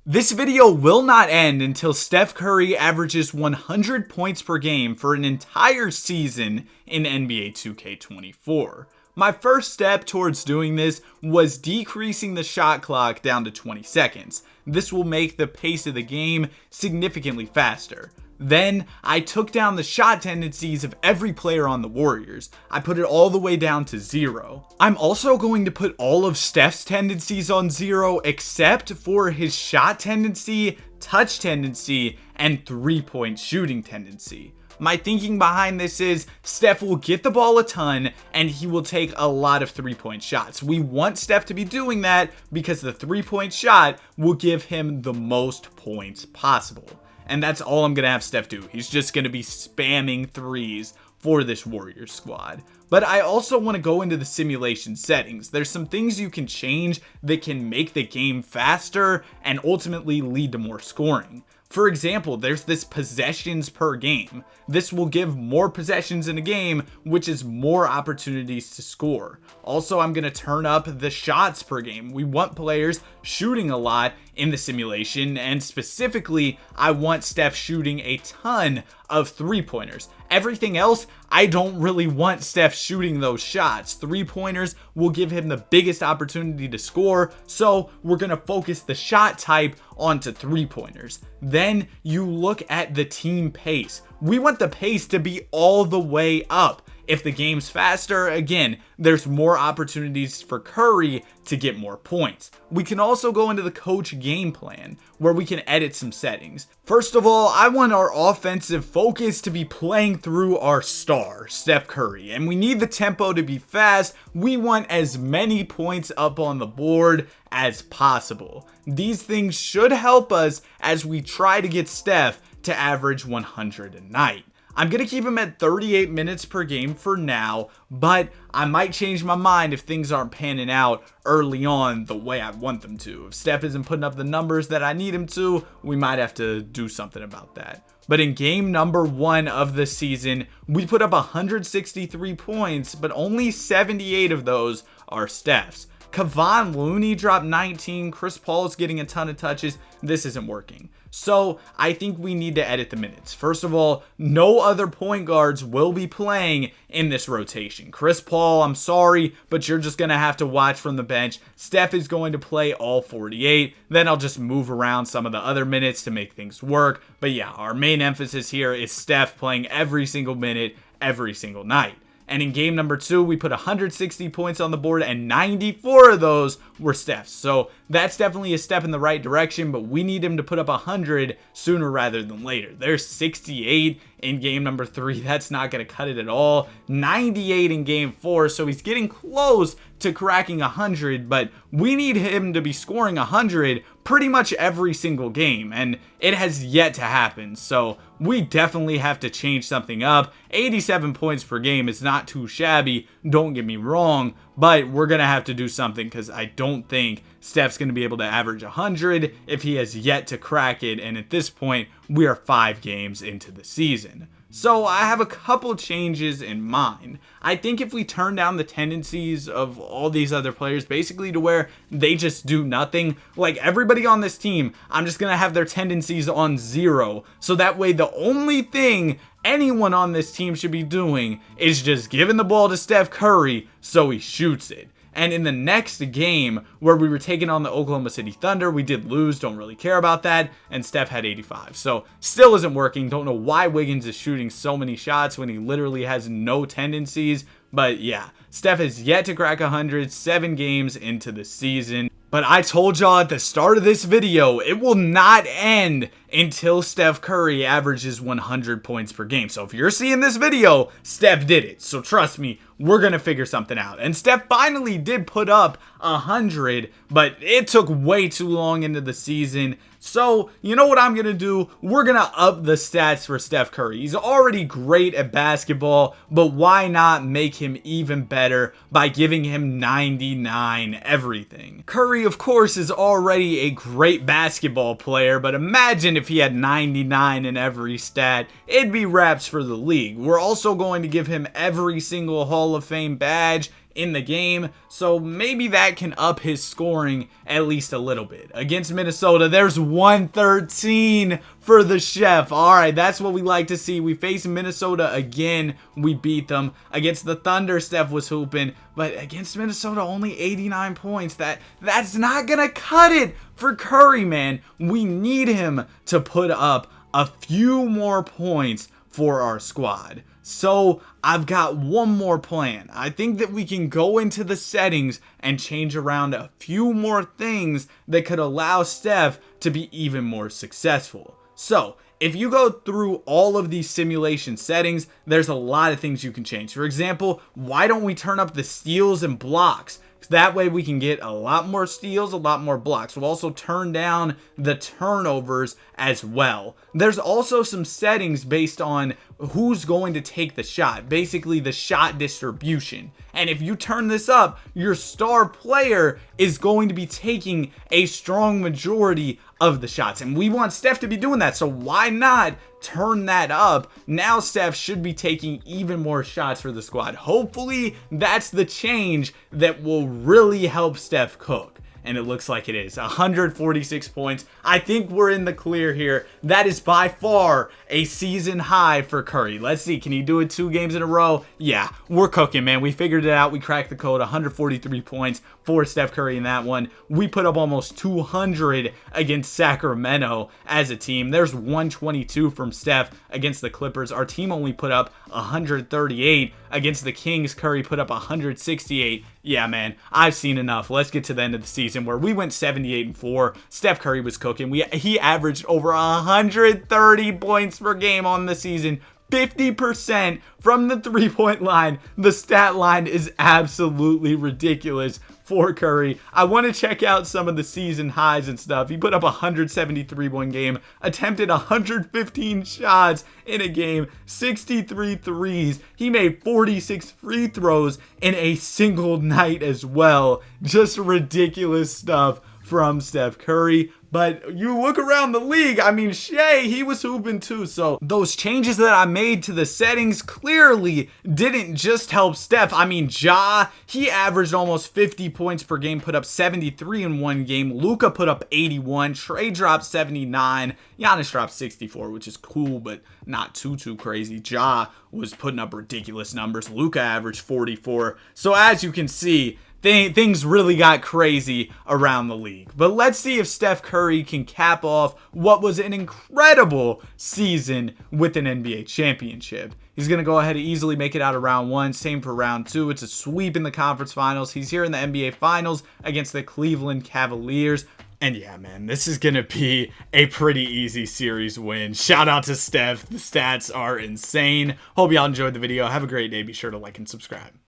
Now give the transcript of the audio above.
This video will not end until Steph Curry averages 100 points per game for an entire season in NBA 2K24. My first step towards doing this was decreasing the shot clock down to 20 seconds. This will make the pace of the game significantly faster. Then, I took down the shot tendencies of every player on the Warriors. I put it all the way down to 0. I'm also going to put all of Steph's tendencies on 0 except for his shot tendency, touch tendency, and 3-point shooting tendency. My thinking behind this is Steph will get the ball a ton and he will take a lot of 3-point shots. We want Steph to be doing that because the 3-point shot will give him the most points possible. And that's all I'm going to have Steph do. He's just going to be spamming threes for this Warriors squad. But I also want to go into the simulation settings. There's some things you can change that can make the game faster and ultimately lead to more scoring. For example, there's this possessions per game. This will give more possessions in a game, which is more opportunities to score. Also, I'm going to turn up the shots per game. We want players shooting a lot in the simulation, and specifically, I want Steph shooting a ton of 3-pointers. Everything else, I don't really want Steph shooting those shots. 3-pointers will give him the biggest opportunity to score, so we're going to focus the shot type onto 3-pointers. Then you look at the team pace. We want the pace to be all the way up. If the game's faster, again, there's more opportunities for Curry to get more points. We can also go into the coach game plan where we can edit some settings. First of all, I want our offensive focus to be playing through our star, Steph Curry, and we need the tempo to be fast. We want as many points up on the board as possible. These things should help us as we try to get Steph to average 100 a night. I'm going to keep him at 38 minutes per game for now, but I might change my mind if things aren't panning out early on the way I want them to. If Steph isn't putting up the numbers that I need him to, we might have to do something about that. But in game number 1 of the season, we put up 163 points, but only 78 of those are Steph's. Kevon Looney dropped 19. Chris Paul is getting a ton of touches. This isn't working. So I think we need to edit the minutes. First of all, no other point guards will be playing in this rotation. Chris Paul, I'm sorry, but you're just going to have to watch from the bench. Steph is going to play all 48. Then I'll just move around some of the other minutes to make things work. But yeah, our main emphasis here is Steph playing every single minute, every single night. And in game number 2, we put 160 points on the board and 94 of those were Steph's. So that's definitely a step in the right direction, but we need him to put up 100 sooner rather than later. There's 68 in game number 3. That's not going to cut it at all. 98 in game 4. So he's getting close to cracking 100, but we need him to be scoring 100 pretty much every single game, and it has yet to happen. So we definitely have to change something up. 87 points per game is not too shabby, don't get me wrong, but we're going to have to do something because I don't think Steph's going to be able to average 100 if he has yet to crack it, and at this point, we are 5 games into the season. So I have a couple changes in mind. I think if we turn down the tendencies of all these other players basically to where they just do nothing, like everybody on this team, I'm just going to have their tendencies on 0. So that way the only thing anyone on this team should be doing is just giving the ball to Steph Curry so he shoots it. And in the next game where we were taking on the Oklahoma City Thunder, we did lose, don't really care about that, and Steph had 85. So still isn't working. Don't know why Wiggins is shooting so many shots when he literally has no tendencies. But yeah, Steph has yet to crack 100, 7 games into the season. But I told y'all at the start of this video, it will not end until Steph Curry averages 100 points per game. So if you're seeing this video, Steph did it. So trust me, we're going to figure something out. And Steph finally did put up 100, but it took way too long into the season. So, you know what I'm going to do? We're going to up the stats for Steph Curry. He's already great at basketball, but why not make him even better by giving him 99 everything? Curry, of course, is already a great basketball player, but imagine if he had 99 in every stat. It'd be raps for the league. We're also going to give him every single Hall Hall of Fame badge in the game, so maybe that can up his scoring at least a little bit. Against Minnesota, there's 113 for the chef. All right, that's what we like to see. We face Minnesota again. We beat them. Against the Thunder, Steph was hooping, but against Minnesota, only 89 points. That's not gonna cut it for Curry, man. We need him to put up a few more points for our squad. So I've got one more plan. I think that we can go into the settings and change around a few more things that could allow Steph to be even more successful. So if you go through all of these simulation settings, there's a lot of things you can change. For example, why don't we turn up the steals and blocks? That way we can get a lot more steals, a lot more blocks. We'll also turn down the turnovers as well. There's also some settings based on who's going to take the shot, basically the shot distribution. And if you turn this up, your star player is going to be taking a strong majority of the shots. And we want Steph to be doing that, so why not turn that up? Now Steph should be taking even more shots for the squad. Hopefully that's the change that will really help Steph cook. And it looks like it is. 146 points. I think we're in the clear here. That is by far a season high for Curry. Let's see. Can he do it 2 games in a row? Yeah, we're cooking, man. We figured it out. We cracked the code. 143 points for Steph Curry in that one. We put up almost 200 against Sacramento as a team. There's 122 from Steph against the Clippers. Our team only put up 138 against the Kings. Curry put up 168. Yeah, man, I've seen enough. Let's get to the end of the season where we went 78-4. Steph Curry was cooking. He averaged over 130 points per game on the season. 50% from the three-point line. The stat line is absolutely ridiculous for Curry. I want to check out some of the season highs and stuff. He put up 173 one game, attempted 115 shots in a game, 63 threes. He made 46 free throws in a single night as well. Just ridiculous stuff from Steph Curry. But you look around the league, I mean, Shea, he was hooping too. So those changes that I made to the settings clearly didn't just help Steph. I mean, Ja, he averaged almost 50 points per game, put up 73 in one game. Luka put up 81. Trey dropped 79. Giannis dropped 64, which is cool, but not too crazy. Ja was putting up ridiculous numbers. Luka averaged 44. So as you can see, things really got crazy around the league. But let's see if Steph Curry can cap off what was an incredible season with an NBA championship. He's going to go ahead and easily make it out of round 1. Same for round 2. It's a sweep in the conference finals. He's here in the NBA finals against the Cleveland Cavaliers. And yeah, man, this is going to be a pretty easy series win. Shout out to Steph. The stats are insane. Hope y'all enjoyed the video. Have a great day. Be sure to like and subscribe.